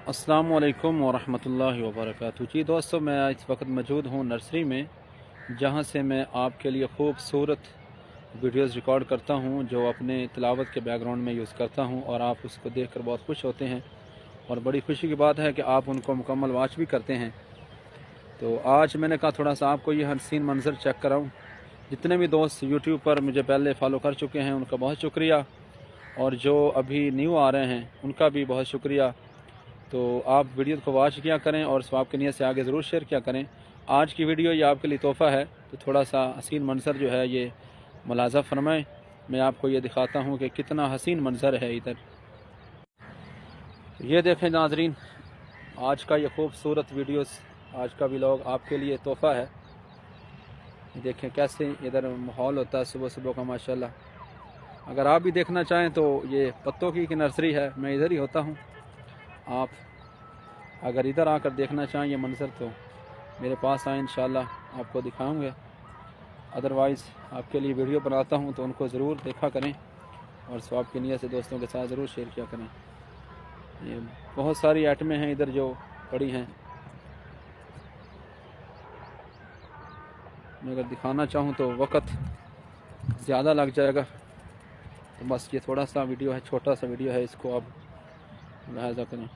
अस्सलाम वालेकुम वरहमतुल्लाहि वबरकातुहू। जी दोस्तों, मैं इस वक्त मौजूद हूँ नर्सरी में, जहाँ से मैं आपके लिए खूबसूरत वीडियोस रिकॉर्ड करता हूँ जो अपने तिलावत के बैकग्राउंड में यूज़ करता हूँ, और आप उसको देखकर बहुत खुश होते हैं और बड़ी खुशी की बात है कि आप उनको मुकम्मल वॉच भी करते हैं। तो आज मैंने कहा थोड़ा सा आपको ये हसीन मंज़र चेक कराऊँ। जितने भी दोस्त यूट्यूब पर मुझे पहले फॉलो कर चुके हैं उनका बहुत शुक्रिया, और जो अभी न्यू आ रहे हैं उनका भी बहुत शुक्रिया। तो आप वीडियो को वॉच किया करें और स्वाब की नीयत से आगे ज़रूर शेयर किया करें। आज की वीडियो ये आपके लिए तोहफ़ा है, तो थोड़ा सा हसीन मंज़र जो है ये मुलाज़ा फरमाएं। मैं आपको ये दिखाता हूँ कि कितना हसीन मंज़र है इधर। ये देखें नाज़रीन, आज का ये खूबसूरत वीडियोस, आज का व्लॉग आपके लिए तोहफ़ा है। देखें कैसे इधर माहौल होता है सुबह सुबह का, माशाल्लाह। अगर आप भी देखना चाहें तो ये पत्तों की नर्सरी है, मैं इधर ही होता हूँ। आप अगर इधर आकर देखना चाहें ये मंज़र तो मेरे पास आए, इंशाल्लाह आपको दिखाऊंगे। अदरवाइज़ आपके लिए वीडियो बनाता हूँ तो उनको ज़रूर देखा करें और स्वाब की नीयत से दोस्तों के साथ ज़रूर शेयर किया करें। ये बहुत सारी आइटमें हैं इधर जो पड़ी हैं, मैं अगर दिखाना चाहूँ तो वक्त ज़्यादा लग जाएगा। तो बस ये थोड़ा सा वीडियो है, छोटा सा वीडियो है, इसको आप लिहाजा करें।